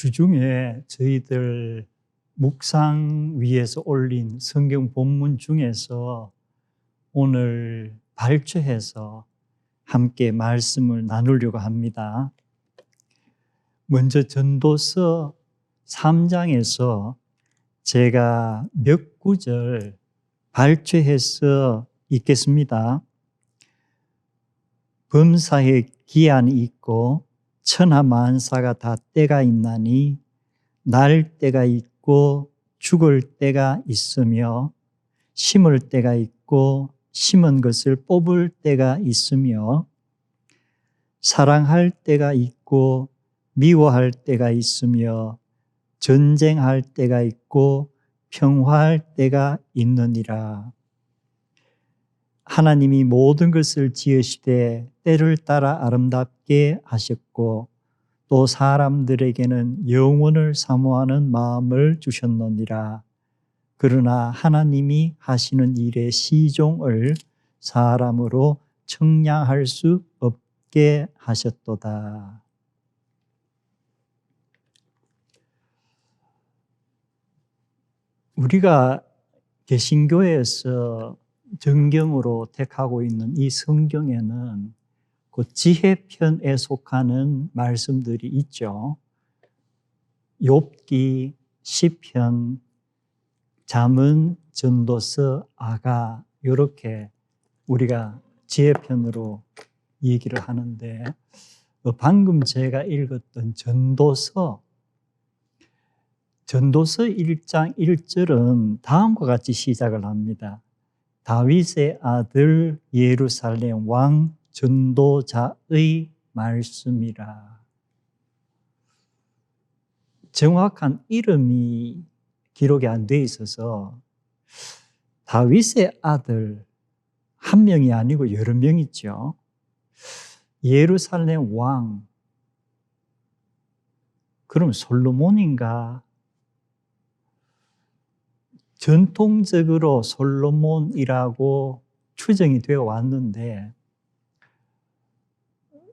주중에 저희들 묵상 위에서 올린 성경 본문 중에서 오늘 발췌해서 함께 말씀을 나누려고 합니다. 먼저 전도서 3장에서 제가 몇 구절 발췌해서 읽겠습니다. 범사에 기한이 있고 천하만사가 다 때가 있나니 날 때가 있고 죽을 때가 있으며 심을 때가 있고 심은 것을 뽑을 때가 있으며 사랑할 때가 있고 미워할 때가 있으며 전쟁할 때가 있고 평화할 때가 있느니라. 하나님이 모든 것을 지으시되 때를 따라 아름답게 하셨고 또 사람들에게는 영원을 사모하는 마음을 주셨느니라. 그러나 하나님이 하시는 일의 시종을 사람으로 측량할 수 없게 하셨도다. 우리가 개신교에서 정경으로 택하고 있는 이 성경에는 그 지혜편에 속하는 말씀들이 있죠. 욥기, 시편, 잠언, 전도서, 아가 이렇게 우리가 지혜편으로 얘기를 하는데 방금 제가 읽었던 전도서 1장 1절은 다음과 같이 시작을 합니다. 다윗의 아들 예루살렘 왕 전도자의 말씀이라. 정확한 이름이 기록이 안 돼 있어서 다윗의 아들 한 명이 아니고 여러 명 있죠. 예루살렘 왕, 그럼 솔로몬인가? 전통적으로 솔로몬이라고 추정이 되어 왔는데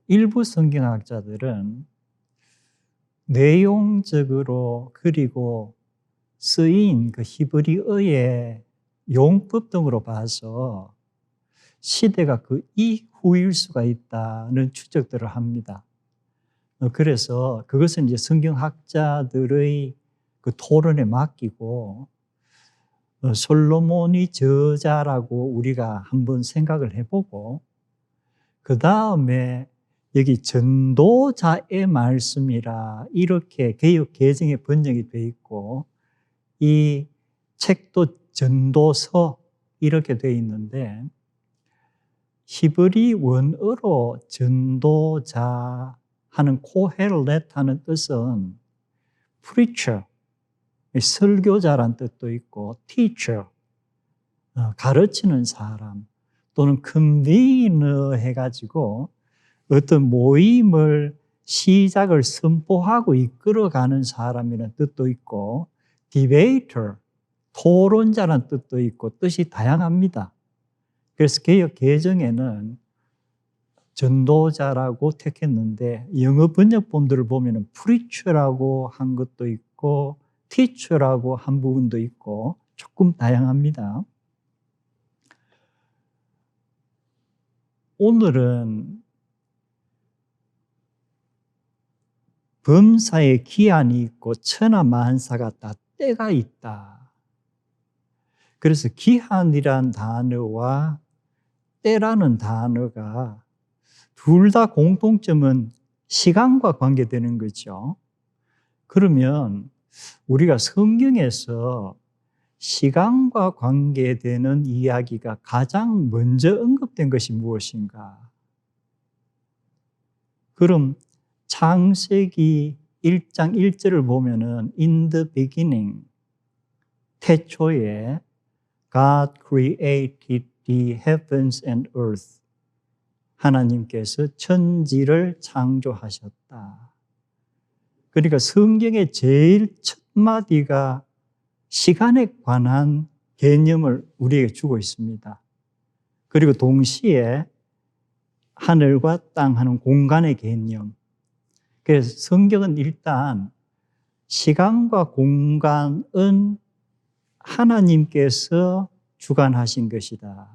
일부 성경학자들은 내용적으로 그리고 쓰인 그 히브리어의 용법 등으로 봐서 시대가 그 이후일 수가 있다는 추측들을 합니다. 그래서 그것은 이제 성경학자들의 그 토론에 맡기고 솔로몬이 저자라고 우리가 한번 생각을 해보고 그 다음에 여기 전도자의 말씀이라 이렇게 개역 개정에 번역이 되어 있고 이 책도 전도서 이렇게 되어 있는데 히브리 원어로 전도자 하는 코헬렛 하는 뜻은 preacher, 설교자란 뜻도 있고 teacher, 가르치는 사람 또는 convener 해가지고 어떤 모임을 시작을 선포하고 이끌어가는 사람이라는 뜻도 있고 debater, 토론자라는 뜻도 있고 뜻이 다양합니다. 그래서 개역 개정에는 전도자라고 택했는데 영어 번역본들을 보면 preacher라고 한 것도 있고 teacher라고 한 부분도 있고 조금 다양합니다. 오늘은 범사에 기한이 있고 천하만사가 다 때가 있다. 그래서 기한이란 단어와 때라는 단어가 둘 다 공통점은 시간과 관계되는 거죠. 그러면 우리가 성경에서 시간과 관계되는 이야기가 가장 먼저 언급된 것이 무엇인가? 그럼 창세기 1장 1절을 보면은 In the beginning, 태초에 God created the heavens and earth. 하나님께서 천지를 창조하셨다. 그러니까 성경의 제일 첫 마디가 시간에 관한 개념을 우리에게 주고 있습니다. 그리고 동시에 하늘과 땅 하는 공간의 개념. 그래서 성경은 일단 시간과 공간은 하나님께서 주관하신 것이다.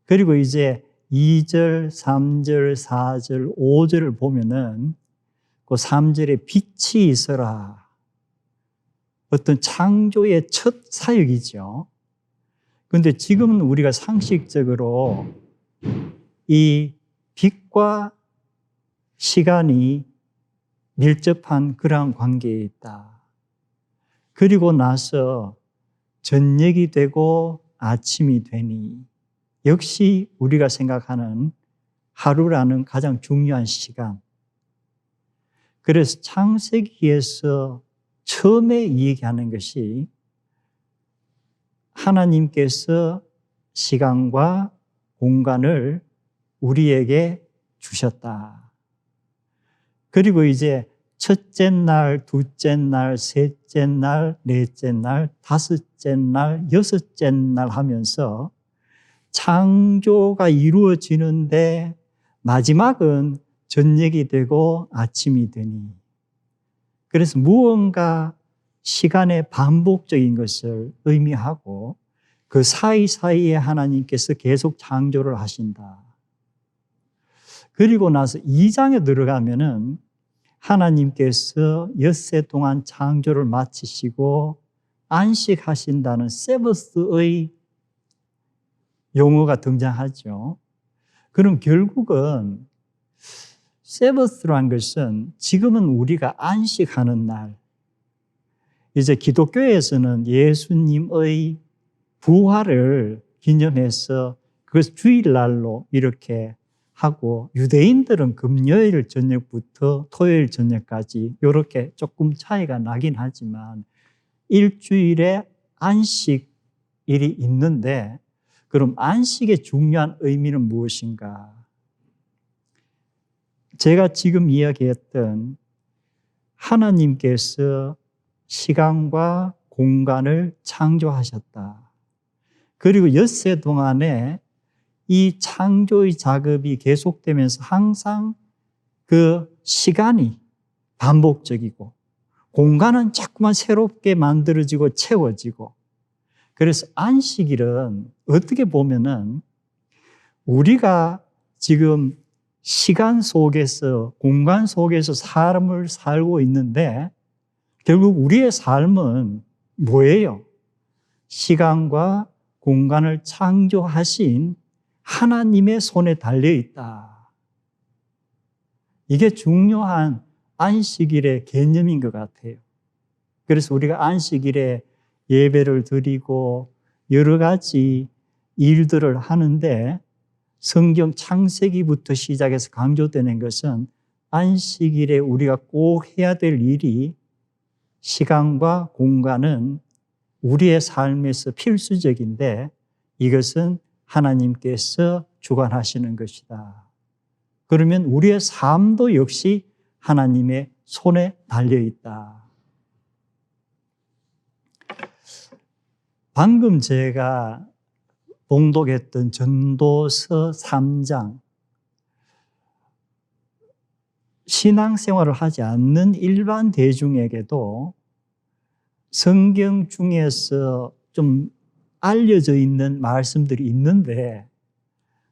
그리고 이제 2절, 3절, 4절, 5절을 보면은 그 3절에 빛이 있어라. 어떤 창조의 첫 사역이죠. 그런데 지금은 우리가 상식적으로 이 빛과 시간이 밀접한 그러한 관계에 있다. 그리고 나서 저녁이 되고 아침이 되니 역시 우리가 생각하는 하루라는 가장 중요한 시간. 그래서 창세기에서 처음에 이야기하는 것이 하나님께서 시간과 공간을 우리에게 주셨다. 그리고 이제 첫째 날, 둘째 날, 셋째 날, 넷째 날, 다섯째 날, 여섯째 날 하면서 창조가 이루어지는데 마지막은 저녁이 되고 아침이 되니. 그래서 무언가 시간의 반복적인 것을 의미하고 그 사이사이에 하나님께서 계속 창조를 하신다. 그리고 나서 2장에 들어가면은 하나님께서 엿새 동안 창조를 마치시고 안식하신다는 세버스의 용어가 등장하죠. 그럼 결국은 세버스라는 것은 지금은 우리가 안식하는 날, 이제 기독교에서는 예수님의 부활을 기념해서 그것을 주일날로 이렇게 하고, 유대인들은 금요일 저녁부터 토요일 저녁까지 이렇게 조금 차이가 나긴 하지만 일주일에 안식일이 있는데, 그럼 안식의 중요한 의미는 무엇인가? 제가 지금 이야기했던 하나님께서 시간과 공간을 창조하셨다. 그리고 엿새 동안에 이 창조의 작업이 계속되면서 항상 그 시간이 반복적이고 공간은 자꾸만 새롭게 만들어지고 채워지고, 그래서 안식일은 어떻게 보면은 우리가 지금 시간 속에서, 공간 속에서 삶을 살고 있는데 결국 우리의 삶은 뭐예요? 시간과 공간을 창조하신 하나님의 손에 달려 있다. 이게 중요한 안식일의 개념인 것 같아요. 그래서 우리가 안식일에 예배를 드리고 여러 가지 일들을 하는데 성경 창세기부터 시작해서 강조되는 것은 안식일에 우리가 꼭 해야 될 일이 시간과 공간은 우리의 삶에서 필수적인데 이것은 하나님께서 주관하시는 것이다. 그러면 우리의 삶도 역시 하나님의 손에 달려 있다. 방금 제가 봉독했던 전도서 3장, 신앙생활을 하지 않는 일반 대중에게도 성경 중에서 좀 알려져 있는 말씀들이 있는데,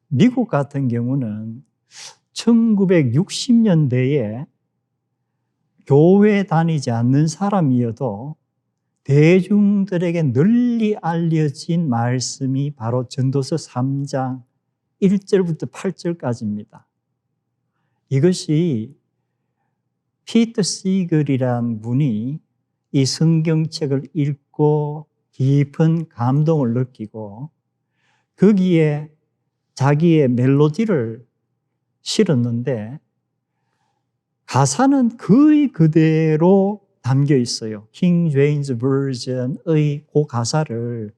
미국 같은 경우는 1960년대에 교회 다니지 않는 사람이어도 대중들에게 널리 알려진 말씀이 바로 전도서 3장 1절부터 8절까지입니다. 이것이 피터 시글이라는 분이 이 성경책을 읽고 깊은 감동을 느끼고 거기에 자기의 멜로디를 실었는데 가사는 거의 그대로 담겨 있어요. 킹 제임스 버전의 그 가사를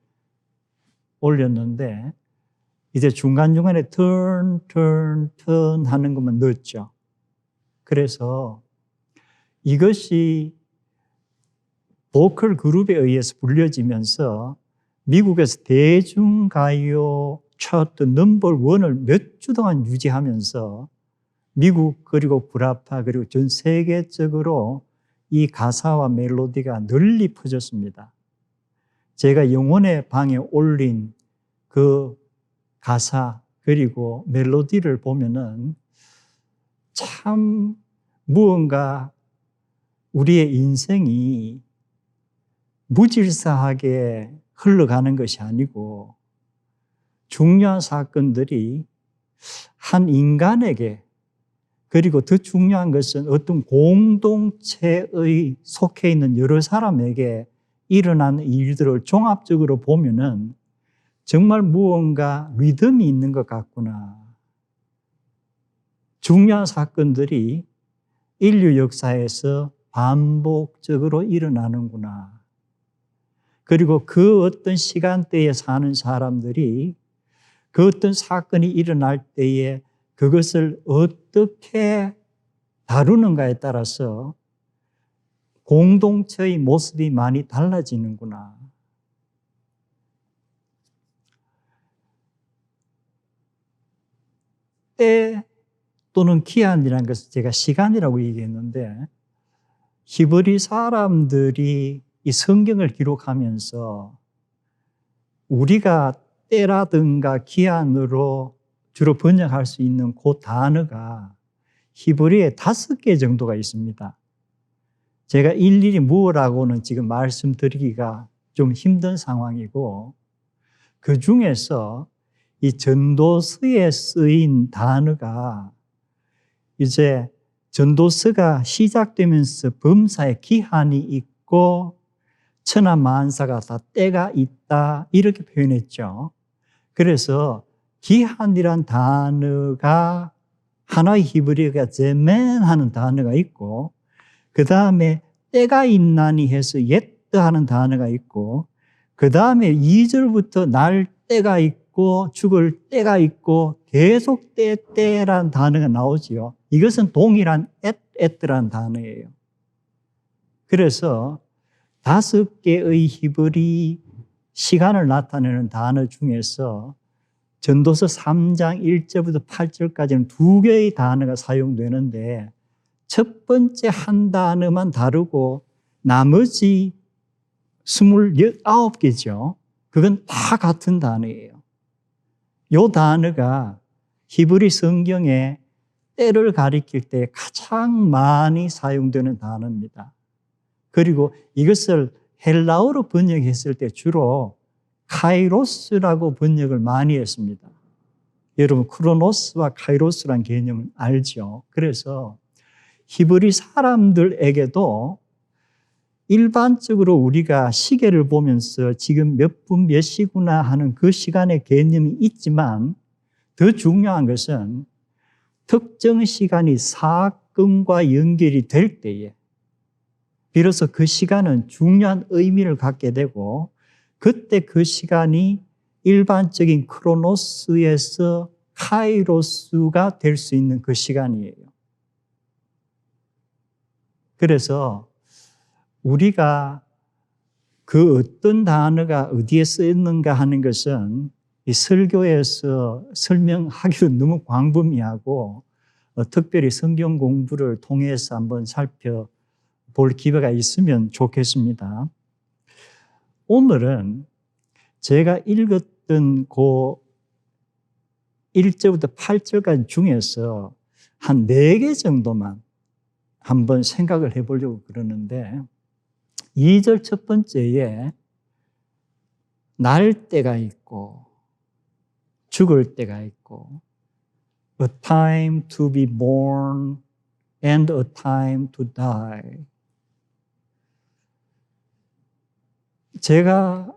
올렸는데 이제 중간중간에 turn 하는 것만 넣었죠. 그래서 이것이 보컬 그룹에 의해서 불려지면서 미국에서 대중가요 차트 넘버 원을 몇 주 동안 유지하면서 미국 그리고 불아파 그리고 전 세계적으로 이 가사와 멜로디가 널리 퍼졌습니다. 제가 영혼의 방에 올린 그 가사 그리고 멜로디를 보면은 참 무언가 우리의 인생이 무질서하게 흘러가는 것이 아니고 중요한 사건들이 한 인간에게 그리고 더 중요한 것은 어떤 공동체의 속해 있는 여러 사람에게 일어나는 일들을 종합적으로 보면은 정말 무언가 리듬이 있는 것 같구나. 중요한 사건들이 인류 역사에서 반복적으로 일어나는구나. 그리고 그 어떤 시간대에 사는 사람들이 그 어떤 사건이 일어날 때에 그것을 어떻게 다루는가에 따라서 공동체의 모습이 많이 달라지는구나. 때 또는 기한이라는 것을 제가 시간이라고 얘기했는데 히브리 사람들이 이 성경을 기록하면서 우리가 때라든가 기한으로 주로 번역할 수 있는 그 단어가 히브리에 5개 정도가 있습니다. 제가 일일이 무엇라고는 지금 말씀드리기가 좀 힘든 상황이고 그 중에서 이 전도서에 쓰인 단어가 이제 전도서가 시작되면서 범사에 기한이 있고 천하만사가 다 때가 있다 이렇게 표현했죠. 그래서 기한이란 단어가 하나의 히브리어가 제멘하는 단어가 있고 그 다음에 때가 있나니 해서 옛드 하는 단어가 있고 그 다음에 2절부터 날 때가 있고 죽을 때가 있고 계속 때라는 단어가 나오지요. 이것은 동일한 에트라는 단어예요. 그래서 5개의 히브리 시간을 나타내는 단어 중에서 전도서 3장 1절부터 8절까지는 2개의 단어가 사용되는데 첫 번째 한 단어만 다르고 나머지 29개죠. 그건 다 같은 단어예요. 이 단어가 히브리 성경에 때를 가리킬 때 가장 많이 사용되는 단어입니다. 그리고 이것을 헬라어로 번역했을 때 주로 카이로스라고 번역을 많이 했습니다. 여러분 크로노스와 카이로스란 개념은 알죠? 그래서 히브리 사람들에게도 일반적으로 우리가 시계를 보면서 지금 몇 분 몇 시구나 하는 그 시간의 개념이 있지만 더 중요한 것은 특정 시간이 사건과 연결이 될 때에 비로소 그 시간은 중요한 의미를 갖게 되고 그때 그 시간이 일반적인 크로노스에서 카이로스가 될 수 있는 그 시간이에요. 그래서 우리가 그 어떤 단어가 어디에 쓰였는가 하는 것은 이 설교에서 설명하기도 너무 광범위하고 특별히 성경 공부를 통해서 한번 살펴볼 기회가 있으면 좋겠습니다. 오늘은 제가 읽었던 그 1절부터 8절까지 중에서 한 4개 정도만 한번 생각을 해보려고 그러는데 2절 첫 번째에 날 때가 있고 죽을 때가 있고 a time to be born and a time to die. 제가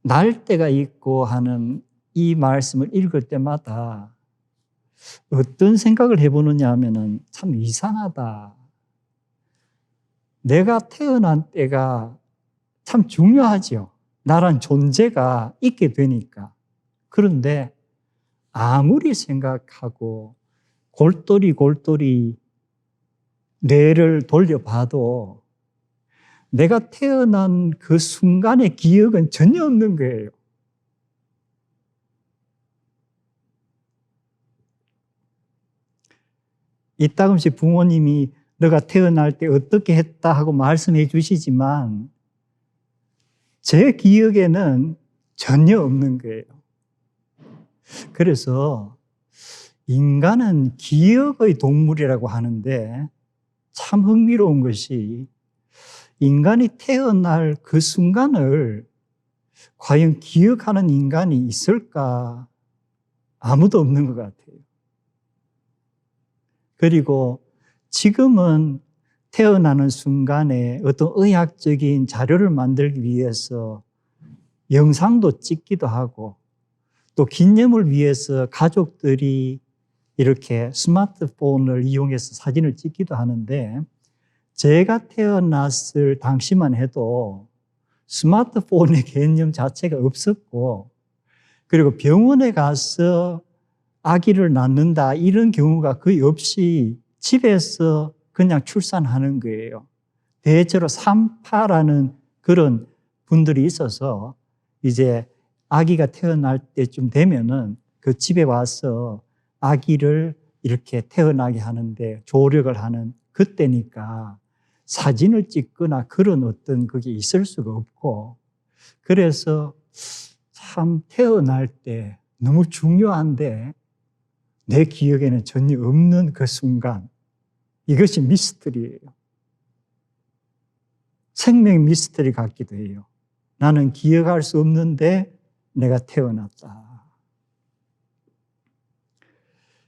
날 때가 있고 하는 이 말씀을 읽을 때마다 어떤 생각을 해보느냐 하면은 참 이상하다. 내가 태어난 때가 참 중요하죠. 나란 존재가 있게 되니까. 그런데 아무리 생각하고 골똘히 뇌를 돌려봐도 내가 태어난 그 순간의 기억은 전혀 없는 거예요. 이따금씩 부모님이 너가 태어날 때 어떻게 했다 하고 말씀해 주시지만 제 기억에는 전혀 없는 거예요. 그래서 인간은 기억의 동물이라고 하는데 참 흥미로운 것이 인간이 태어날 그 순간을 과연 기억하는 인간이 있을까? 아무도 없는 것 같아요. 그리고 지금은 태어나는 순간에 어떤 의학적인 자료를 만들기 위해서 영상도 찍기도 하고 또 기념을 위해서 가족들이 이렇게 스마트폰을 이용해서 사진을 찍기도 하는데 제가 태어났을 당시만 해도 스마트폰의 개념 자체가 없었고 그리고 병원에 가서 아기를 낳는다 이런 경우가 거의 없이 집에서 그냥 출산하는 거예요. 대체로 산파라는 그런 분들이 있어서 이제 아기가 태어날 때쯤 되면은 그 집에 와서 아기를 이렇게 태어나게 하는데 조력을 하는 그때니까 사진을 찍거나 그런 어떤 그게 있을 수가 없고 그래서 참 태어날 때 너무 중요한데 내 기억에는 전혀 없는 그 순간 이것이 미스터리예요. 생명 미스터리 같기도 해요. 나는 기억할 수 없는데 내가 태어났다.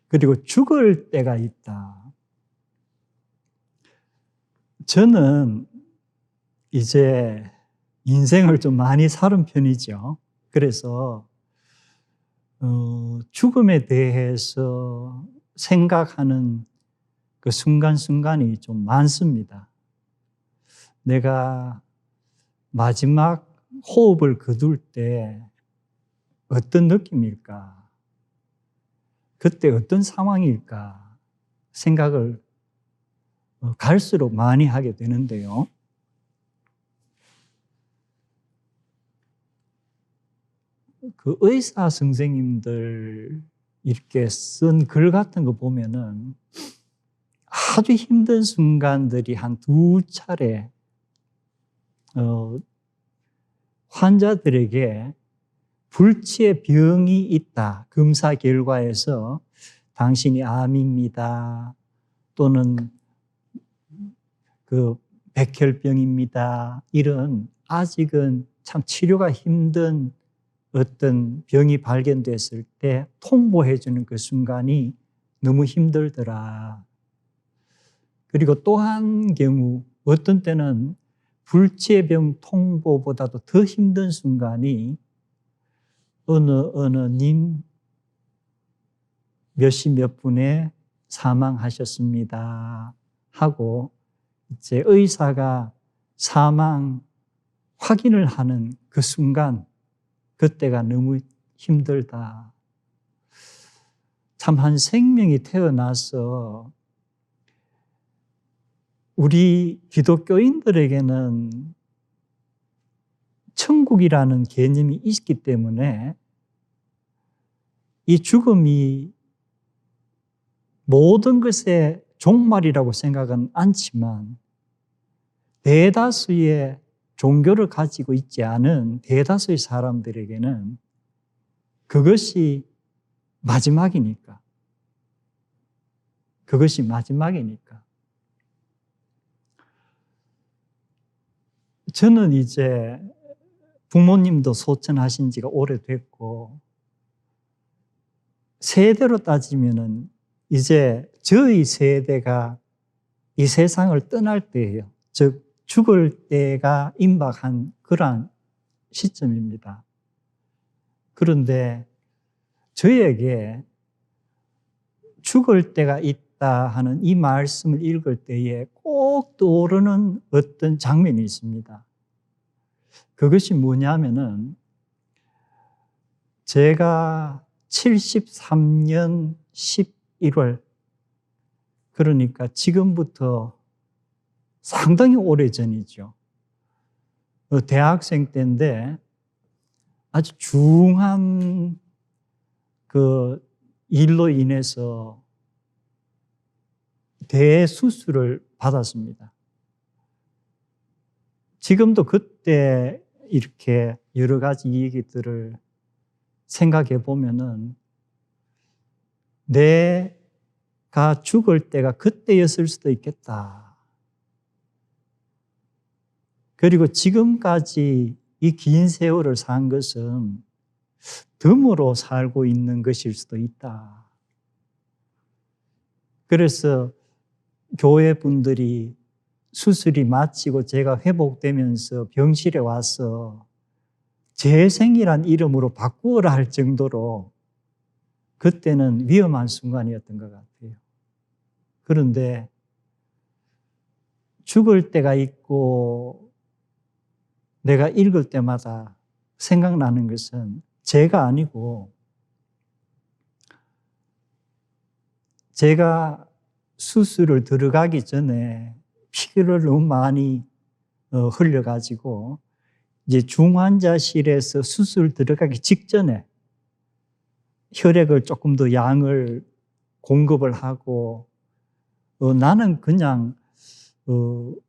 그리고 죽을 때가 있다. 저는 이제 인생을 좀 많이 살은 편이죠. 그래서 죽음에 대해서 생각하는 그 순간순간이 좀 많습니다. 내가 마지막 호흡을 거둘 때 어떤 느낌일까? 그때 어떤 상황일까? 생각을 갈수록 많이 하게 되는데요. 그 의사 선생님들 이렇게 쓴 글 같은 거 보면은 아주 힘든 순간들이 한 2차례 환자들에게 불치의 병이 있다. 검사 결과에서 당신이 암입니다. 또는 그 백혈병입니다. 이런 아직은 참 치료가 힘든 어떤 병이 발견됐을 때 통보해 주는 그 순간이 너무 힘들더라. 그리고 또 한 경우 어떤 때는 불치의 병 통보보다도 더 힘든 순간이 어느 님 몇시 몇 분에 사망하셨습니다 하고 이제 의사가 사망 확인을 하는 그 순간 그때가 너무 힘들다. 참 한 생명이 태어나서 우리 기독교인들에게는 천국이라는 개념이 있기 때문에 이 죽음이 모든 것의 종말이라고 생각은 않지만 대다수의 종교를 가지고 있지 않은 대다수의 사람들에게는 그것이 마지막이니까. 그것이 마지막이니까. 저는 이제 부모님도 소천하신 지가 오래됐고 세대로 따지면은 이제 저희 세대가 이 세상을 떠날 때예요. 즉 죽을 때가 임박한 그러한 시점입니다. 그런데 저에게 죽을 때가 있다 하는 이 말씀을 읽을 때에 꼭 떠오르는 어떤 장면이 있습니다. 그것이 뭐냐면은 제가 73년 11월 그러니까 지금부터 상당히 오래전이죠. 대학생 때인데 아주 중한 그 일로 인해서 대수술을 받았습니다. 지금도 그때 이렇게 여러 가지 얘기들을 생각해 보면은 내가 죽을 때가 그때였을 수도 있겠다. 그리고 지금까지 이 긴 세월을 산 것은 덤으로 살고 있는 것일 수도 있다. 그래서 교회 분들이 수술이 마치고 제가 회복되면서 병실에 와서 재생이란 이름으로 바꾸어라 할 정도로 그때는 위험한 순간이었던 것 같아요. 그런데 죽을 때가 있고 내가 읽을 때마다 생각나는 것은 제가 아니고 제가 수술을 들어가기 전에 피를 너무 많이 흘려가지고 이제 중환자실에서 수술 들어가기 직전에 혈액을 조금 더 양을 공급을 하고 나는 그냥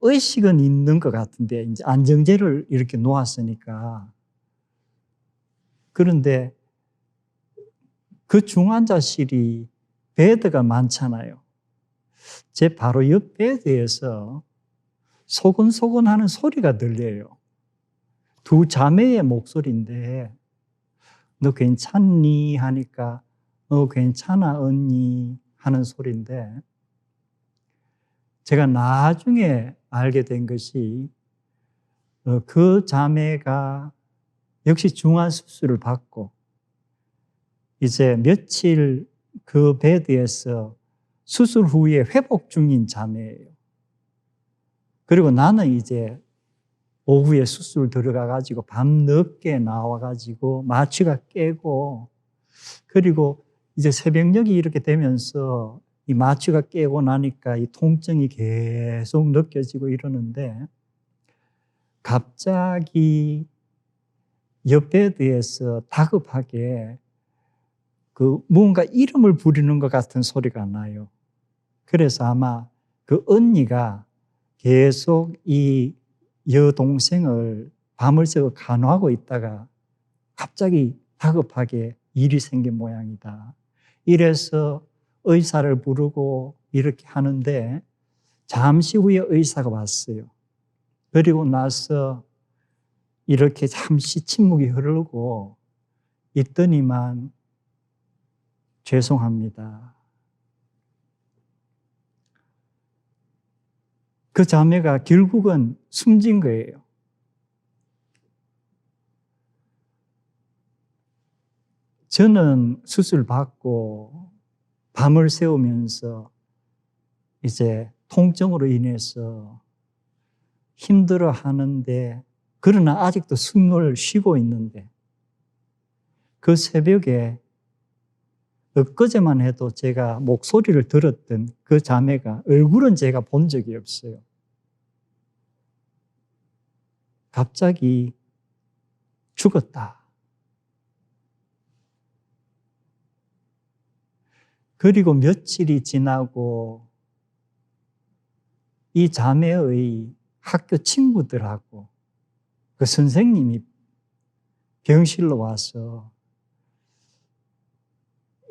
의식은 있는 것 같은데 이제 안정제를 이렇게 놓았으니까. 그런데 그 중환자실이 베드가 많잖아요. 제 바로 옆 베드에서 소근소근 하는 소리가 들려요. 두 자매의 목소리인데 너 괜찮니? 하니까 괜찮아 언니 하는 소리인데 제가 나중에 알게 된 것이 그 자매가 역시 중환수술을 받고 이제 며칠 그 베드에서 수술 후에 회복 중인 자매예요. 그리고 나는 이제 오후에 수술 들어가가지고 밤 늦게 나와가지고 마취가 깨고 그리고 이제 새벽녘이 이렇게 되면서 이 마취가 깨고 나니까 이 통증이 계속 느껴지고 이러는데 갑자기 옆 베드에서 다급하게 그 무언가 이름을 부르는 것 같은 소리가 나요. 그래서 아마 그 언니가 계속 이 여동생을 밤을 새고 간호하고 있다가 갑자기 다급하게 일이 생긴 모양이다. 이래서 의사를 부르고 이렇게 하는데 잠시 후에 의사가 왔어요. 그리고 나서 이렇게 잠시 침묵이 흐르고 있더니만 죄송합니다. 그 자매가 결국은 숨진 거예요. 저는 수술 받고 밤을 새우면서 이제 통증으로 인해서 힘들어 하는데 그러나 아직도 숨을 쉬고 있는데 그 새벽에 엊그제만 해도 제가 목소리를 들었던 그 자매가 얼굴은 제가 본 적이 없어요. 갑자기 죽었다. 그리고 며칠이 지나고 이 자매의 학교 친구들하고 그 선생님이 병실로 와서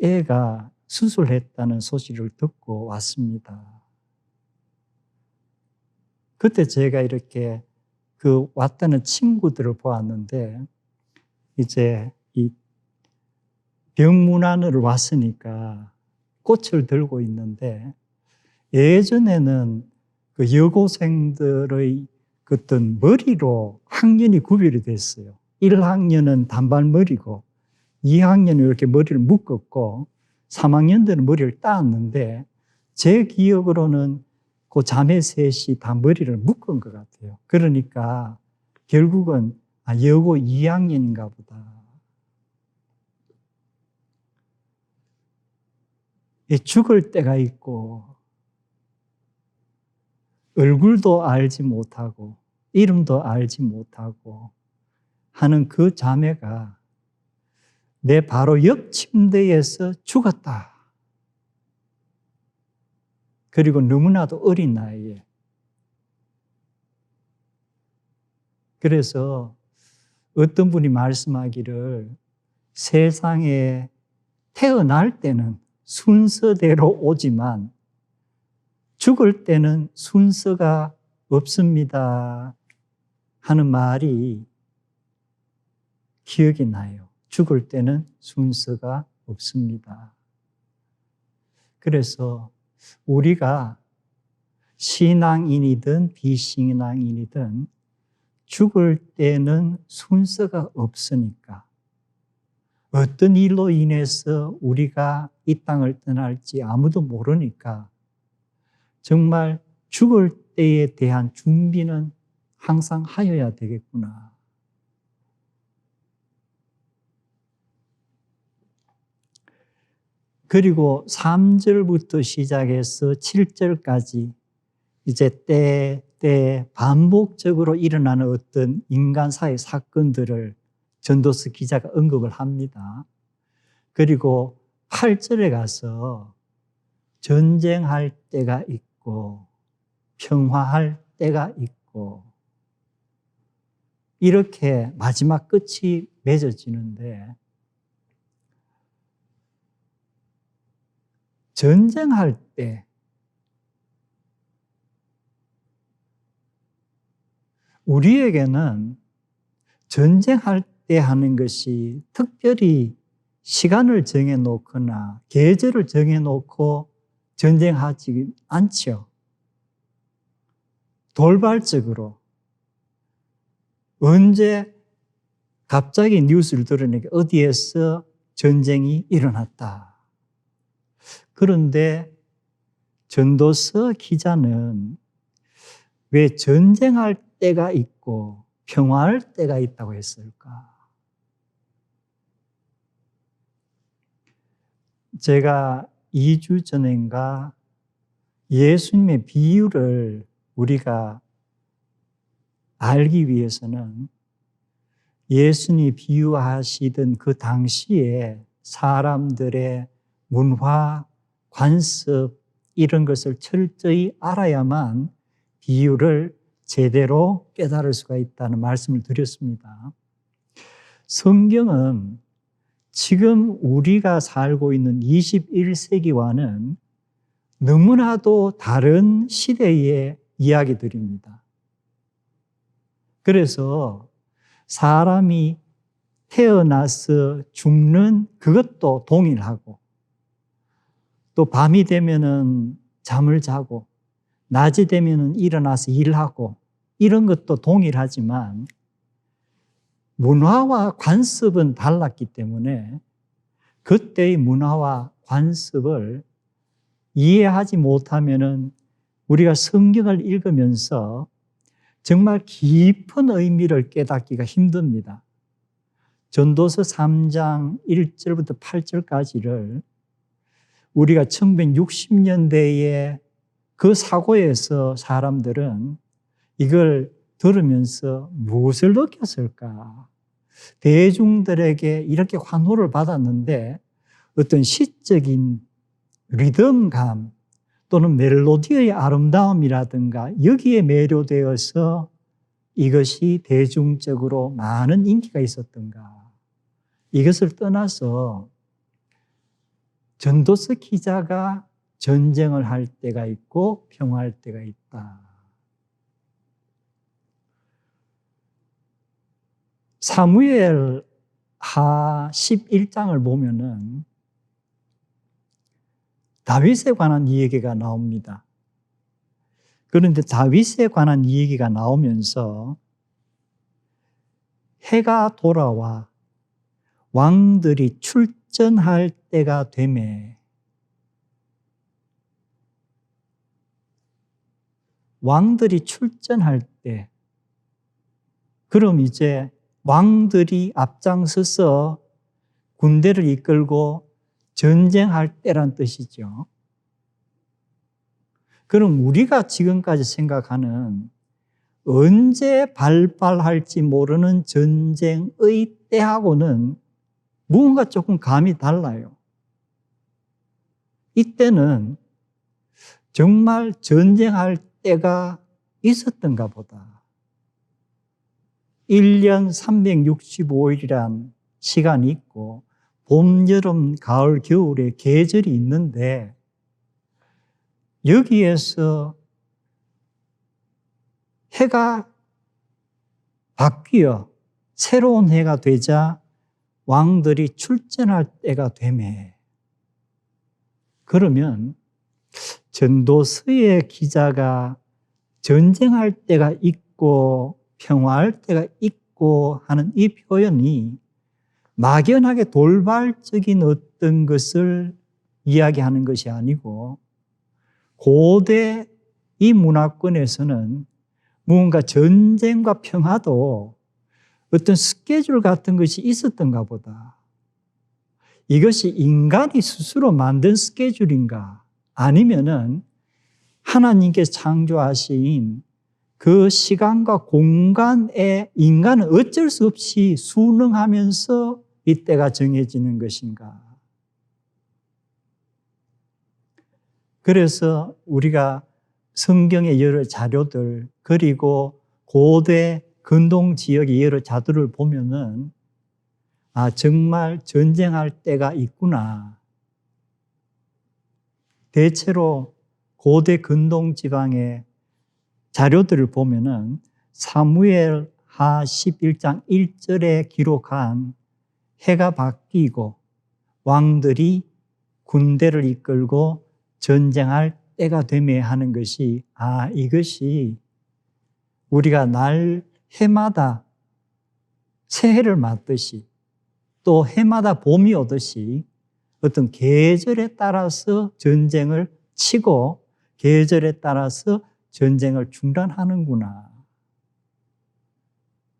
애가 수술했다는 소식을 듣고 왔습니다. 그때 제가 이렇게 그 왔다는 친구들을 보았는데 이제 이 병문 안으로 왔으니까 꽃을 들고 있는데 예전에는 그 여고생들의 그 어떤 머리로 학년이 구별이 됐어요. 1학년은 단발머리고 2학년은 이렇게 머리를 묶었고 3학년들은 머리를 따았는데 제 기억으로는 그 자매 셋이 다 머리를 묶은 것 같아요. 그러니까 결국은 여고 2학년인가 보다. 죽을 때가 있고 얼굴도 알지 못하고 이름도 알지 못하고 하는 그 자매가 내 바로 옆 침대에서 죽었다. 그리고 너무나도 어린 나이에 그래서 어떤 분이 말씀하기를 세상에 태어날 때는 순서대로 오지만 죽을 때는 순서가 없습니다 하는 말이 기억이 나요. 죽을 때는 순서가 없습니다. 그래서 우리가 신앙인이든 비신앙인이든 죽을 때는 순서가 없으니까 어떤 일로 인해서 우리가 이 땅을 떠날지 아무도 모르니까 정말 죽을 때에 대한 준비는 항상 하여야 되겠구나. 그리고 3절부터 시작해서 7절까지 이제 때 반복적으로 일어나는 어떤 인간사의 사건들을 전도서 기자가 언급을 합니다. 그리고 8절에 가서 전쟁할 때가 있고 평화할 때가 있고 이렇게 마지막 끝이 맺어지는데 전쟁할 때 우리에게는 전쟁할 때 하는 것이 특별히 시간을 정해놓거나 계절을 정해놓고 전쟁하지 않죠. 돌발적으로 언제 갑자기 뉴스를 들으니까 어디에서 전쟁이 일어났다. 그런데 전도서 기자는 왜 전쟁할 때가 있고 평화할 때가 있다고 했을까? 제가 2주 전인가 예수님의 비유를 우리가 알기 위해서는 예수님이 비유하시던 그 당시에 사람들의 문화, 관습 이런 것을 철저히 알아야만 비유를 제대로 깨달을 수가 있다는 말씀을 드렸습니다. 성경은 지금 우리가 살고 있는 21세기와는 너무나도 다른 시대의 이야기들입니다. 그래서 사람이 태어나서 죽는 그것도 동일하고 또 밤이 되면은 잠을 자고 낮이 되면은 일어나서 일하고 이런 것도 동일하지만 문화와 관습은 달랐기 때문에 그때의 문화와 관습을 이해하지 못하면은 우리가 성경을 읽으면서 정말 깊은 의미를 깨닫기가 힘듭니다. 전도서 3장 1절부터 8절까지를 우리가 1960년대에 그 사고에서 사람들은 이걸 들으면서 무엇을 느꼈을까? 대중들에게 이렇게 환호를 받았는데 어떤 시적인 리듬감 또는 멜로디의 아름다움이라든가 여기에 매료되어서 이것이 대중적으로 많은 인기가 있었던가? 이것을 떠나서 전도서 기자가 전쟁을 할 때가 있고 평화할 때가 있다. 사무엘 하 11장을 보면은 다윗에 관한 이야기가 나옵니다. 그런데 다윗에 관한 이야기가 나오면서 해가 돌아와 왕들이 출전할 때가 되매 왕들이 출전할 때 그럼 이제 왕들이 앞장서서 군대를 이끌고 전쟁할 때란 뜻이죠. 그럼 우리가 지금까지 생각하는 언제 발발할지 모르는 전쟁의 때하고는 무언가 조금 감이 달라요. 이때는 정말 전쟁할 때가 있었던가 보다. 1년 365일이란 시간이 있고 봄, 여름, 가을, 겨울에 계절이 있는데 여기에서 해가 바뀌어 새로운 해가 되자 왕들이 출전할 때가 되매. 그러면 전도서의 기자가 전쟁할 때가 있고 평화할 때가 있고 하는 이 표현이 막연하게 돌발적인 어떤 것을 이야기하는 것이 아니고 고대 이 문화권에서는 무언가 전쟁과 평화도 어떤 스케줄 같은 것이 있었던가 보다. 이것이 인간이 스스로 만든 스케줄인가? 아니면은 하나님께서 창조하신 그 시간과 공간에 인간은 어쩔 수 없이 순응하면서 이때가 정해지는 것인가? 그래서 우리가 성경의 여러 자료들 그리고 고대 근동 지역의 여러 자료를 보면은 정말 전쟁할 때가 있구나. 대체로 고대 근동 지방의 자료들을 보면은 사무엘하 11장 1절에 기록한 해가 바뀌고 왕들이 군대를 이끌고 전쟁할 때가 되매 하는 것이 이것이 우리가 날 해마다 새해를 맞듯이 또 해마다 봄이 오듯이 어떤 계절에 따라서 전쟁을 치고 계절에 따라서 전쟁을 중단하는구나.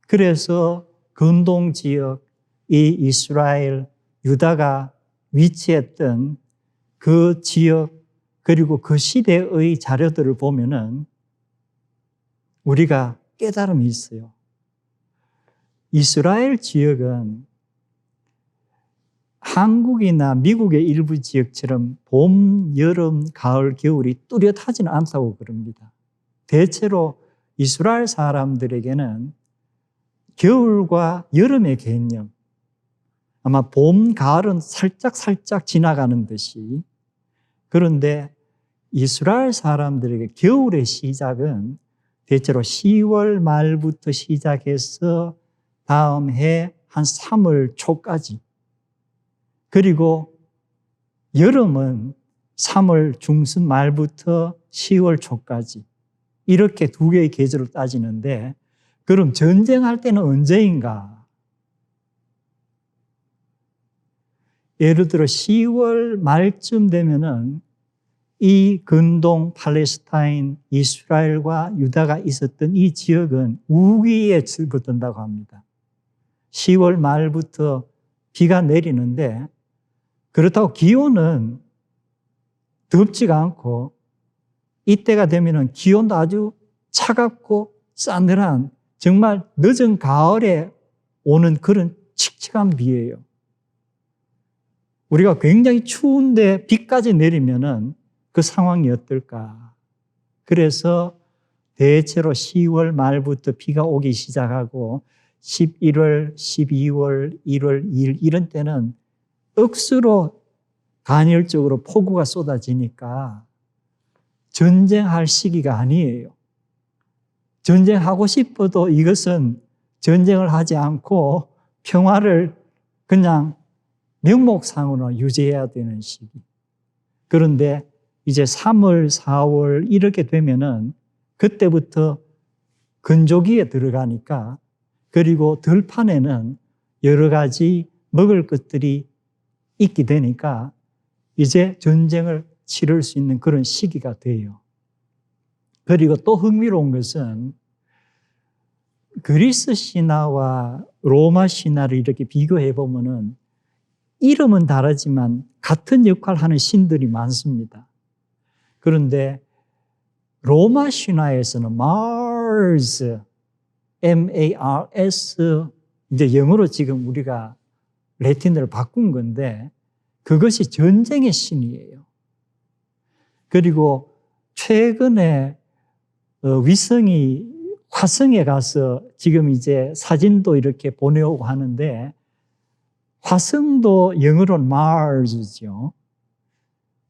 그래서 근동 지역, 이 이스라엘, 유다가 위치했던 그 지역 그리고 그 시대의 자료들을 보면은 우리가 깨달음이 있어요. 이스라엘 지역은 한국이나 미국의 일부 지역처럼 봄, 여름, 가을, 겨울이 뚜렷하지는 않다고 그럽니다. 대체로 이스라엘 사람들에게는 겨울과 여름의 개념, 아마 봄, 가을은 살짝 지나가는 듯이, 그런데 이스라엘 사람들에게 겨울의 시작은 대체로 10월 말부터 시작해서 다음 해 한 3월 초까지, 그리고 여름은 3월 중순 말부터 10월 초까지, 이렇게 두 개의 계절을 따지는데, 그럼 전쟁할 때는 언제인가? 예를 들어 10월 말쯤 되면은 이 근동 팔레스타인, 이스라엘과 유다가 있었던 이 지역은 우기에 접어든다고 합니다. 10월 말부터 비가 내리는데 그렇다고 기온은 덥지가 않고 이때가 되면은 기온도 아주 차갑고 싸늘한 정말 늦은 가을에 오는 그런 칙칙한 비예요. 우리가 굉장히 추운데 비까지 내리면은 그 상황이 어떨까? 그래서 대체로 10월 말부터 비가 오기 시작하고 11월, 12월, 1월, 2일 이런 때는 억수로 간헐적으로 폭우가 쏟아지니까 전쟁할 시기가 아니에요. 전쟁하고 싶어도 이것은 전쟁을 하지 않고 평화를 그냥 명목상으로 유지해야 되는 시기. 그런데 이제 3월, 4월 이렇게 되면은 그때부터 건조기에 들어가니까, 그리고 들판에는 여러 가지 먹을 것들이 있게 되니까 이제 전쟁을 치를 수 있는 그런 시기가 돼요. 그리고 또 흥미로운 것은 그리스 신화와 로마 신화를 이렇게 비교해 보면은 이름은 다르지만 같은 역할을 하는 신들이 많습니다. 그런데 로마 신화에서는 Mars, M-A-R-S, 이제 영어로 지금 우리가 라틴어를 바꾼 건데 그것이 전쟁의 신이에요. 그리고 최근에 위성이 화성에 가서 지금 이제 사진도 이렇게 보내오고 하는데 화성도 영어로는 Mars죠.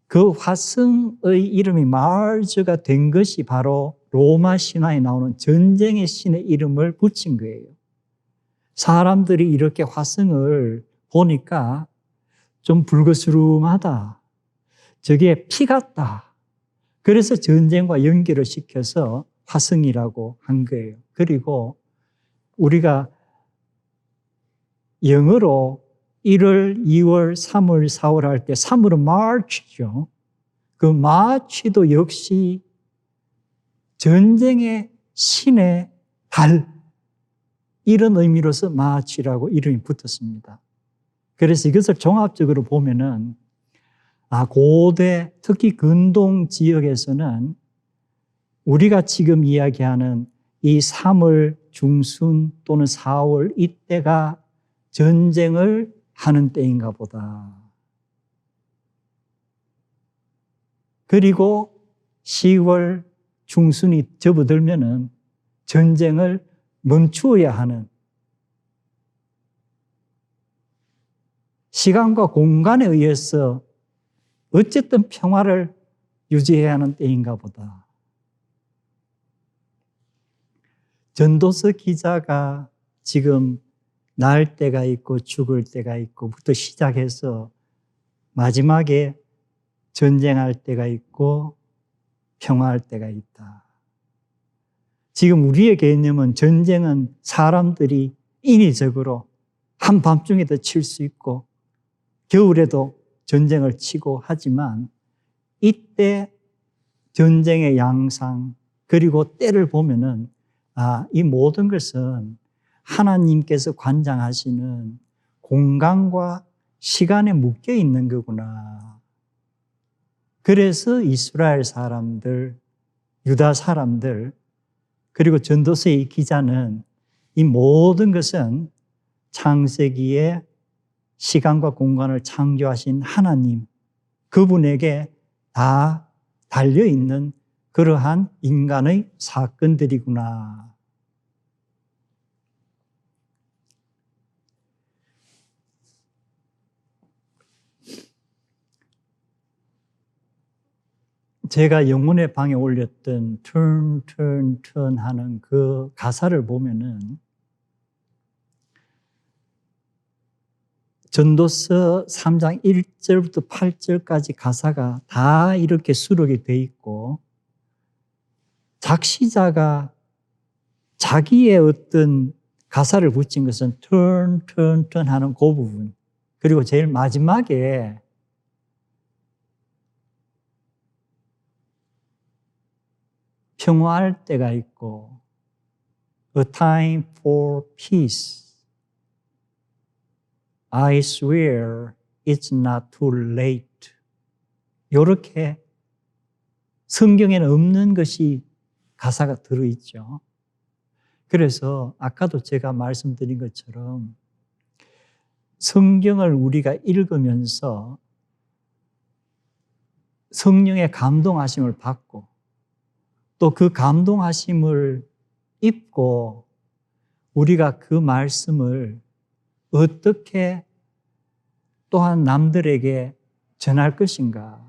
그 화성의 이름이 Mars가 된 것이 바로 로마 신화에 나오는 전쟁의 신의 이름을 붙인 거예요. 사람들이 이렇게 화성을 보니까 좀 불거스름하다. 저게 피 같다. 그래서 전쟁과 연결을 시켜서 화성이라고 한 거예요. 그리고 우리가 영어로 1월, 2월, 3월, 4월 할 때 3월은 March죠. 그 March도 역시 전쟁의 신의 달 이런 의미로서 March라고 이름이 붙었습니다. 그래서 이것을 종합적으로 보면은 고대 특히 근동 지역에서는 우리가 지금 이야기하는 이 3월 중순 또는 4월 이때가 전쟁을 하는 때인가 보다. 그리고 10월 중순이 접어들면은 전쟁을 멈추어야 하는 시간과 공간에 의해서 어쨌든 평화를 유지해야 하는 때인가 보다. 전도서 기자가 지금 날 때가 있고 죽을 때가 있고부터 시작해서 마지막에 전쟁할 때가 있고 평화할 때가 있다. 지금 우리의 개념은 전쟁은 사람들이 인위적으로 한밤중에도 칠 수 있고 겨울에도 전쟁을 치고 하지만 이때 전쟁의 양상 그리고 때를 보면은 이 모든 것은 하나님께서 관장하시는 공간과 시간에 묶여 있는 거구나. 그래서 이스라엘 사람들, 유다 사람들, 그리고 전도서의 기자는 이 모든 것은 창세기에 시간과 공간을 창조하신 하나님, 그분에게 다 달려있는 그러한 인간의 사건들이구나. 제가 영혼의 방에 올렸던 turn, turn, turn 하는 그 가사를 보면은 전도서 3장 1절부터 8절까지 가사가 다 이렇게 수록이 돼 있고 작시자가 자기의 어떤 가사를 붙인 것은 turn, turn, turn 하는 그 부분 그리고 제일 마지막에 평화할 때가 있고 A time for peace I swear it's not too late. 이렇게 성경에는 없는 것이 가사가 들어있죠. 그래서 아까도 제가 말씀드린 것처럼 성경을 우리가 읽으면서 성령의 감동하심을 받고 또 그 감동하심을 입고 우리가 그 말씀을 어떻게 또한 남들에게 전할 것인가.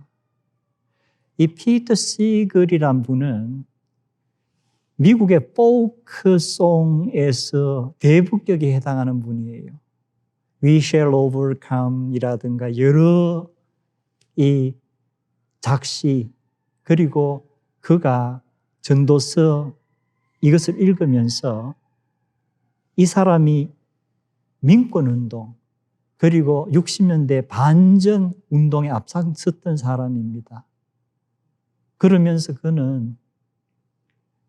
이 피터 시글이란 분은 미국의 포크송에서 대부격에 해당하는 분이에요. We shall overcome 이라든가 여러 이 작시 그리고 그가 전도서 이것을 읽으면서 이 사람이 민권운동 그리고 60년대 반전 운동에 앞장섰던 사람입니다. 그러면서 그는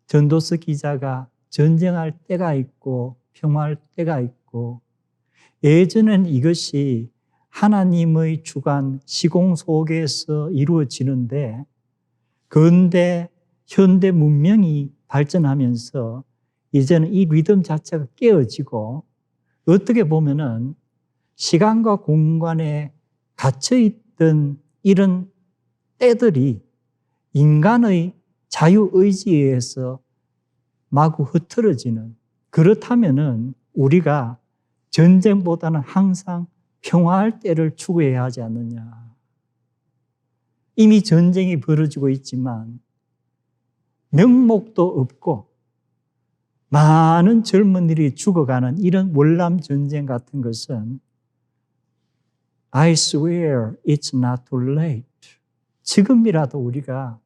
전도서 기자가 전쟁할 때가 있고 평화할 때가 있고 예전엔 이것이 하나님의 주관 시공 속에서 이루어지는데 근대 현대 문명이 발전하면서 이제는 이 리듬 자체가 깨어지고 어떻게 보면은 시간과 공간에 갇혀있던 이런 때들이 인간의 자유의지에 의해서 마구 흐트러지는, 그렇다면은 우리가 전쟁보다는 항상 평화할 때를 추구해야 하지 않느냐. 이미 전쟁이 벌어지고 있지만 명목도 없고 많은 젊은이들이 죽어가는 이런 월남 전쟁 같은 것은 I swear it's not too late. 지금이라도 우리가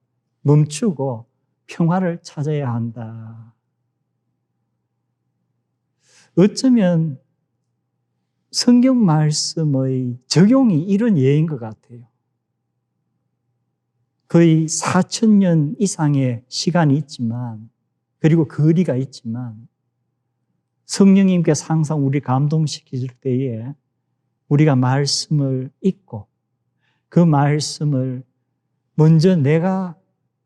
멈추고 평화를 찾아야 한다. 어쩌면 성경 말씀의 적용이 이런 예인 것 같아요. 거의 4,000년 이상의 시간이 있지만, 그리고 거리가 있지만, 성령님께서 항상 우리 감동시킬 때에 우리가 말씀을 읽고 그 말씀을 먼저 내가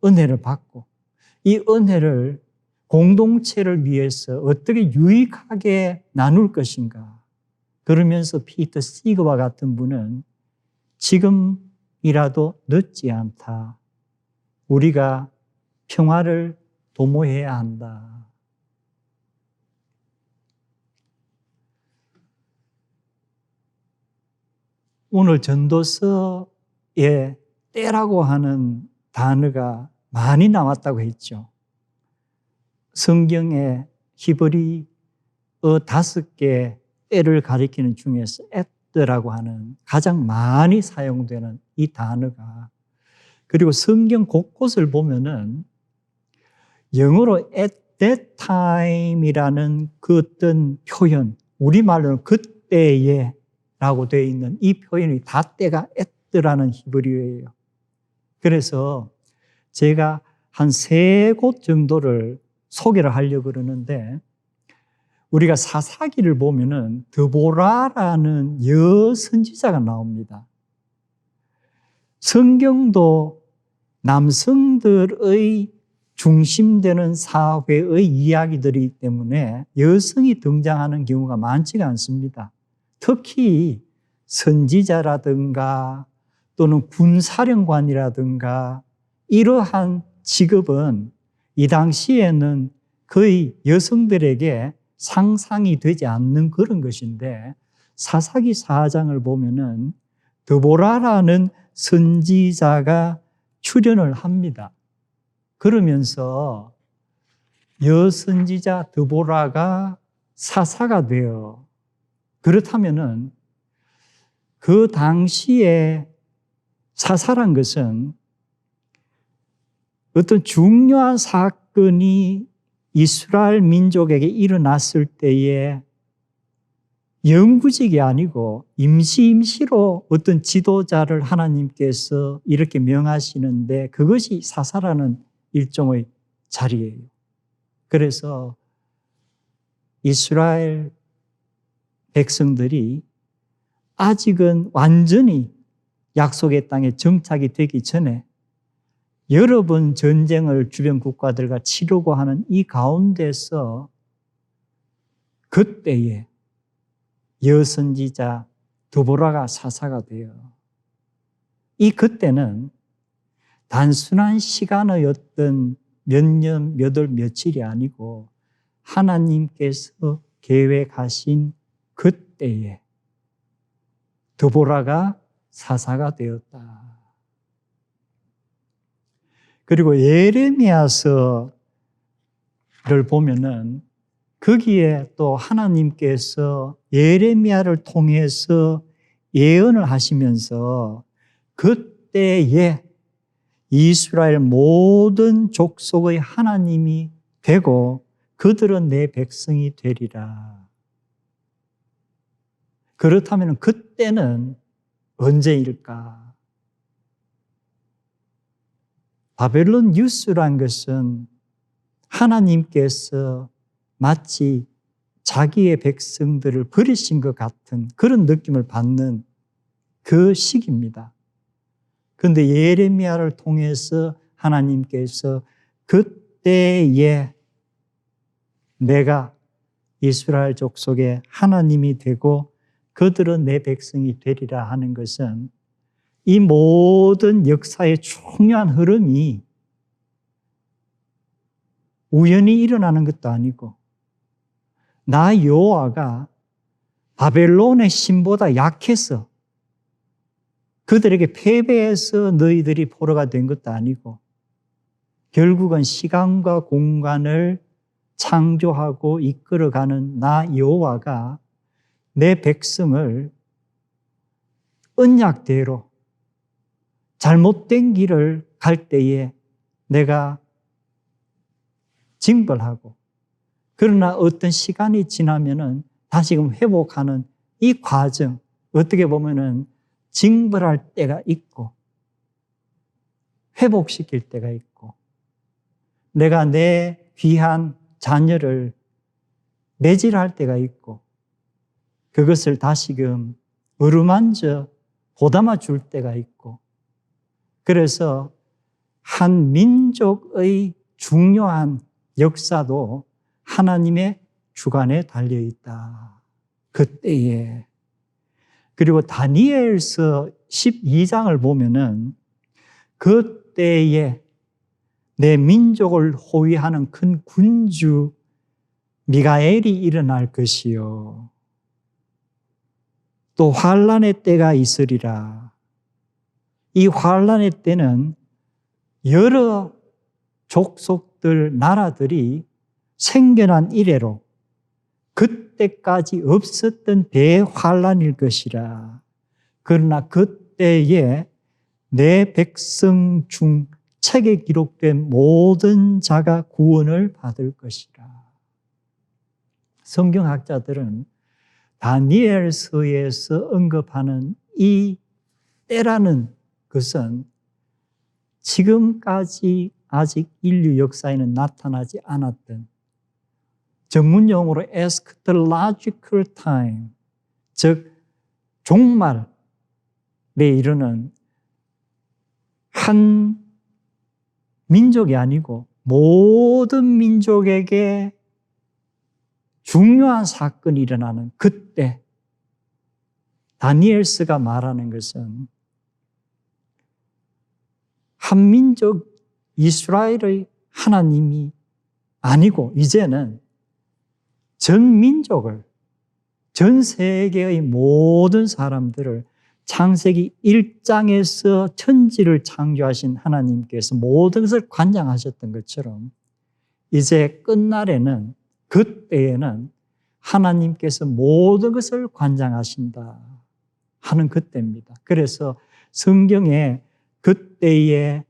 은혜를 받고 이 은혜를 공동체를 위해서 어떻게 유익하게 나눌 것인가. 그러면서 피터 시거와 같은 분은 지금이라도 늦지 않다. 우리가 평화를 도모해야 한다. 오늘 전도서에 때라고 하는 단어가 많이 나왔다고 했죠. 성경의 히브리어 5개 때를 가리키는 중에서 at라고 하는 가장 많이 사용되는 이 단어가, 그리고 성경 곳곳을 보면은 영어로 at that time이라는 그 어떤 표현, 우리말로는 그때에 라고 되어 있는 이 표현이 다 때가 at라는 히브리어예요. 그래서 제가 한 3곳 정도를 소개를 하려고 그러는데, 우리가 사사기를 보면은 드보라라는 여선지자가 나옵니다. 성경도 남성들의 중심되는 사회의 이야기들이기 때문에 여성이 등장하는 경우가 많지가 않습니다. 특히 선지자라든가 또는 군사령관이라든가 이러한 직업은 이 당시에는 거의 여성들에게 상상이 되지 않는 그런 것인데, 사사기 4장을 보면은 드보라라는 선지자가 출연을 합니다. 그러면서 여선지자 드보라가 사사가 되어, 그렇다면은 그 당시에 사사란 것은 어떤 중요한 사건이 이스라엘 민족에게 일어났을 때에 영구직이 아니고 임시로 어떤 지도자를 하나님께서 이렇게 명하시는데, 그것이 사사라는 일종의 자리예요. 그래서 이스라엘 백성들이 아직은 완전히 약속의 땅에 정착이 되기 전에 여러 번 전쟁을 주변 국가들과 치르고 하는 이 가운데서 그때에 여선지자 드보라가 사사가 되어, 이 그때는 단순한 시간의 어떤 몇 년, 몇 월, 며칠이 아니고 하나님께서 계획하신 그때에 드보라가 사사가 되었다. 그리고 예레미야서를 보면은 거기에 또 하나님께서 예레미야를 통해서 예언을 하시면서 그때에 이스라엘 모든 족속의 하나님이 되고 그들은 내 백성이 되리라. 그렇다면 그때는 언제일까? 바벨론 뉴스란 것은 하나님께서 마치 자기의 백성들을 버리신 것 같은 그런 느낌을 받는 그 시기입니다. 그런데 예레미야를 통해서 하나님께서 그때에 내가 이스라엘 족속의 하나님이 되고 그들은 내 백성이 되리라 하는 것은 이 모든 역사의 중요한 흐름이 우연히 일어나는 것도 아니고 나 여호와가 바벨론의 신보다 약해서 그들에게 패배해서 너희들이 포로가 된 것도 아니고 결국은 시간과 공간을 창조하고 이끌어가는 나 여호와가 내 백성을 언약대로 잘못된 길을 갈 때에 내가 징벌하고 그러나 어떤 시간이 지나면은 다시금 회복하는 이 과정, 어떻게 보면은 징벌할 때가 있고 회복시킬 때가 있고 내가 내 귀한 자녀를 매질할 때가 있고 그것을 다시금 어루만져 보담아 줄 때가 있고 그래서 한 민족의 중요한 역사도 하나님의 주관에 달려있다. 그때에 그리고 다니엘서 12장을 보면은 그때에 내 민족을 호위하는 큰 군주 미가엘이 일어날 것이요 또 환란의 때가 있으리라. 이 환란의 때는 여러 족속들, 나라들이 생겨난 이래로 그때까지 없었던 대환란일 것이라. 그러나 그때에 내 백성 중 책에 기록된 모든 자가 구원을 받을 것이라. 성경학자들은 다니엘서에서 언급하는 이 때라는 것은 지금까지 아직 인류 역사에는 나타나지 않았던 전문용어로 eschatological time, 즉 종말에 이르는 한 민족이 아니고 모든 민족에게 중요한 사건이 일어나는 그때 다니엘서가 말하는 것은 한민족 이스라엘의 하나님이 아니고 이제는 전 민족을, 전 세계의 모든 사람들을 창세기 1장에서 천지를 창조하신 하나님께서 모든 것을 관장하셨던 것처럼 이제 끝날에는 그때에는 하나님께서 모든 것을 관장하신다 하는 그때입니다. 그래서 성경에 그때에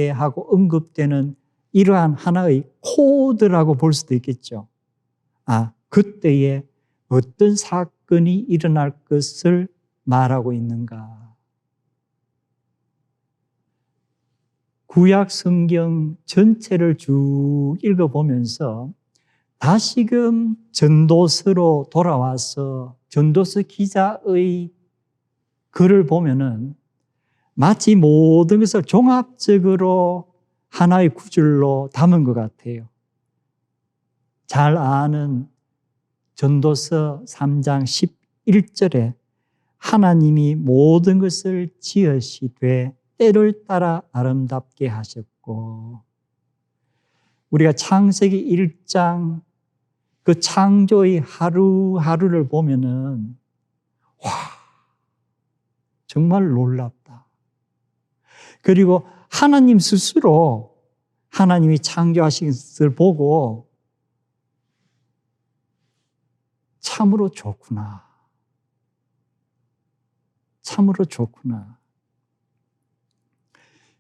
하고 언급되는 이러한 하나의 코드라고 볼 수도 있겠죠. 그때에 어떤 사건이 일어날 것을 말하고 있는가. 구약 성경 전체를 쭉 읽어보면서 다시금 전도서로 돌아와서 전도서 기자의 글을 보면은 마치 모든 것을 종합적으로 하나의 구절로 담은 것 같아요. 잘 아는 전도서 3장 11절에 하나님이 모든 것을 지으시되 때를 따라 아름답게 하셨고 우리가 창세기 1장 그 창조의 하루하루를 보면은 정말 놀랍다. 그리고 하나님 스스로 하나님이 창조하신 것을 보고 참으로 좋구나. 참으로 좋구나.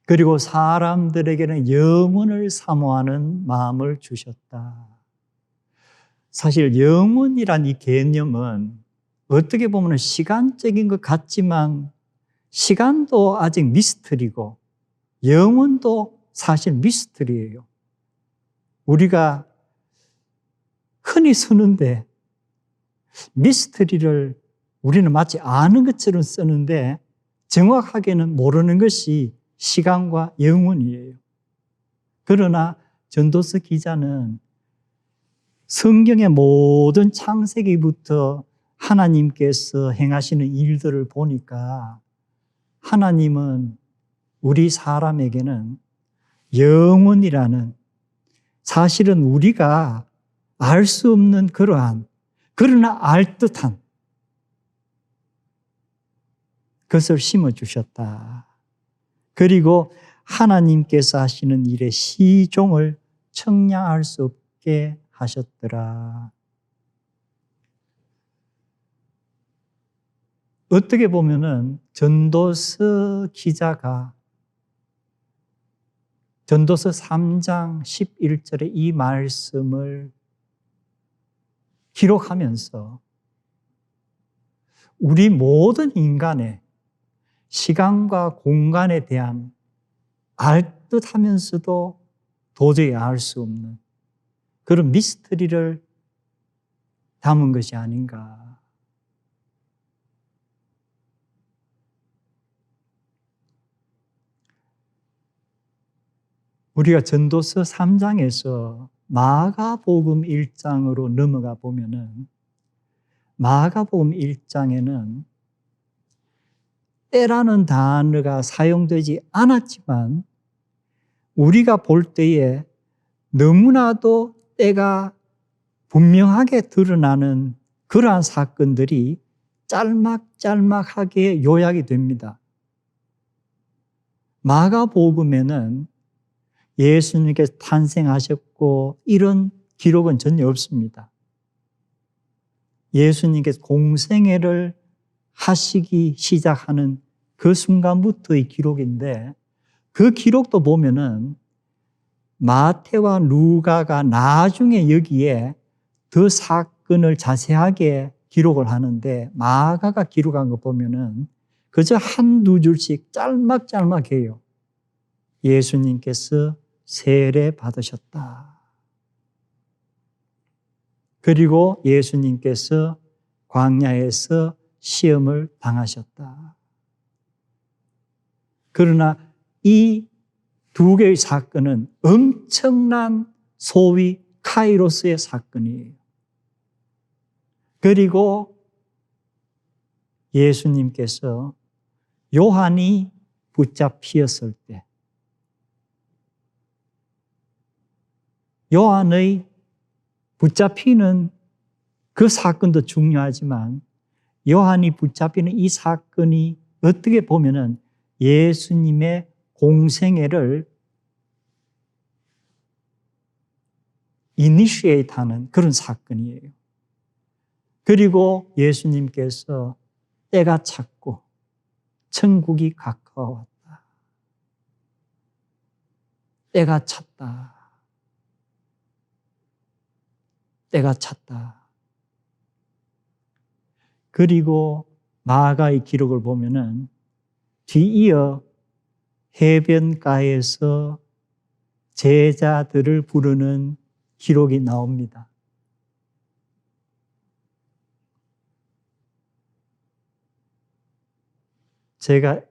그리고 사람들에게는 영원을 사모하는 마음을 주셨다. 사실 영원이란 이 개념은 어떻게 보면 시간적인 것 같지만 시간도 아직 미스터리고 영원도 사실 미스터리예요. 우리가 흔히 쓰는데 미스터리를 우리는 마치 아는 것처럼 쓰는데 정확하게는 모르는 것이 시간과 영원이에요. 그러나 전도서 기자는 성경의 모든 창세기부터 하나님께서 행하시는 일들을 보니까 하나님은 우리 사람에게는 영원이라는 사실은 우리가 알 수 없는 그러한 그러나 알듯한 것을 심어주셨다. 그리고 하나님께서 하시는 일의 시종을 청량할 수 없게 하셨더라. 어떻게 보면은 전도서 기자가 전도서 3장 11절의 이 말씀을 기록하면서 우리 모든 인간의 시간과 공간에 대한 알듯하면서도 도저히 알 수 없는 그런 미스터리를 담은 것이 아닌가. 우리가 전도서 3장에서 마가복음 1장으로 넘어가 보면은 마가복음 1장에는 때라는 단어가 사용되지 않았지만 우리가 볼 때에 너무나도 때가 분명하게 드러나는 그러한 사건들이 짤막짤막하게 요약이 됩니다. 마가복음에는 예수님께서 탄생하셨고 이런 기록은 전혀 없습니다. 예수님께서 공생애를 하시기 시작하는 그 순간부터의 기록인데 그 기록도 보면은 마태와 루가가 나중에 여기에 더 사건을 자세하게 기록을 하는데 마가가 기록한 거 보면은 그저 한두 줄씩 짤막짤막해요. 예수님께서 세례 받으셨다. 그리고 예수님께서 광야에서 시험을 당하셨다. 그러나 이 두 개의 사건은 엄청난 소위 카이로스의 사건이에요. 그리고 예수님께서 요한이 붙잡히었을 때 요한의 붙잡히는 그 사건도 중요하지만 요한이 붙잡히는 이 사건이 어떻게 보면은 예수님의 공생애를 이니시에이트하는 그런 사건이에요. 그리고 예수님께서 때가 찼고 천국이 가까웠다. 때가 찼다. 때가 찼다. 그리고 마가의 기록을 보면은 뒤이어 해변가에서 제자들을 부르는 기록이 나옵니다. 제가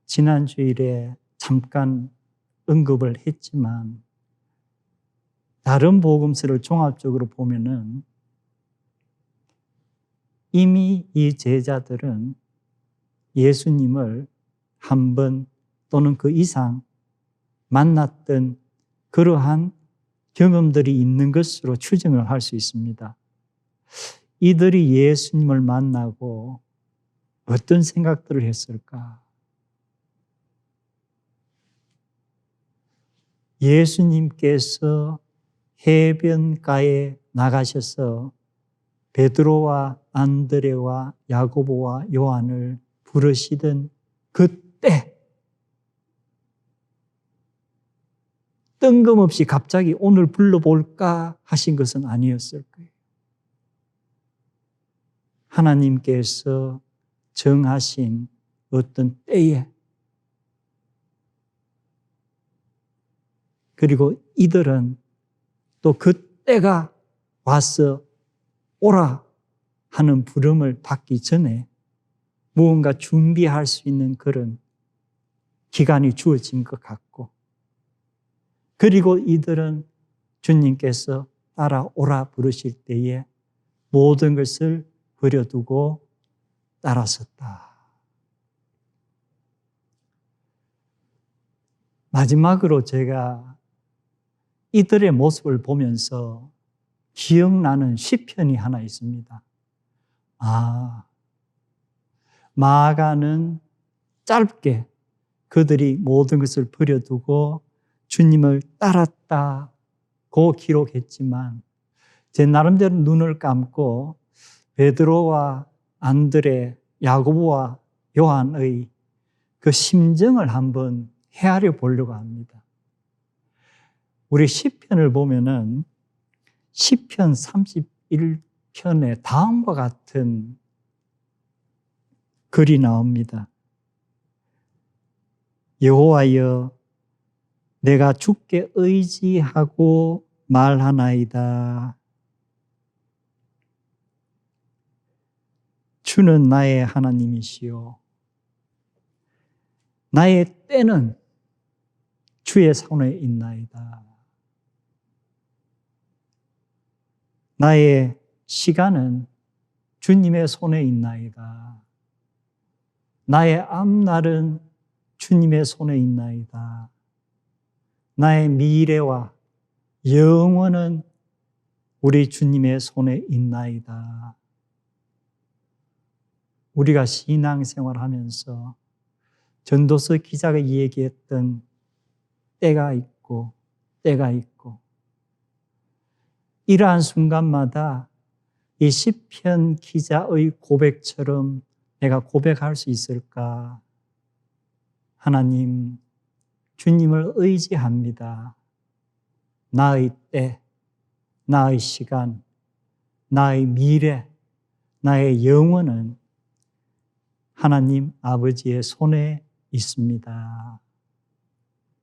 지난 주일에 잠깐 언급을 했지만 다른 복음서를 종합적으로 보면은 이미 이 제자들은 예수님을 한 번 또는 그 이상 만났던 그러한 경험들이 있는 것으로 추정을 할 수 있습니다. 이들이 예수님을 만나고 어떤 생각들을 했을까? 예수님께서 해변가에 나가셔서 베드로와 안드레와 야고보와 요한을 부르시던 그때 뜬금없이 갑자기 오늘 불러볼까 하신 것은 아니었을 거예요. 하나님께서 정하신 어떤 때에 그리고 이들은 또 그 때가 와서 오라 하는 부름을 받기 전에 무언가 준비할 수 있는 그런 기간이 주어진 것 같고 그리고 이들은 주님께서 따라오라 부르실 때에 모든 것을 버려두고 따라섰다. 마지막으로 제가 이들의 모습을 보면서 기억나는 시편이 하나 있습니다. 마가는 짧게 그들이 모든 것을 버려두고 주님을 따랐다고 기록했지만 제 나름대로 눈을 감고 베드로와 안드레, 야고보와 요한의 그 심정을 한번 헤아려 보려고 합니다. 우리 시편을 보면은 시편 31편에 다음과 같은 글이 나옵니다. 여호와여, 내가 주께 의지하고 말하나이다. 주는 나의 하나님이시요, 나의 때는 주의 손에 있나이다. 나의 시간은 주님의 손에 있나이다. 나의 앞날은 주님의 손에 있나이다. 나의 미래와 영원은 우리 주님의 손에 있나이다. 우리가 신앙생활하면서 전도서 기자가 얘기했던 때가 있고 이러한 순간마다 이 시편 기자의 고백처럼 내가 고백할 수 있을까? 하나님, 주님을 의지합니다. 나의 때, 나의 시간, 나의 미래, 나의 영혼은 하나님 아버지의 손에 있습니다.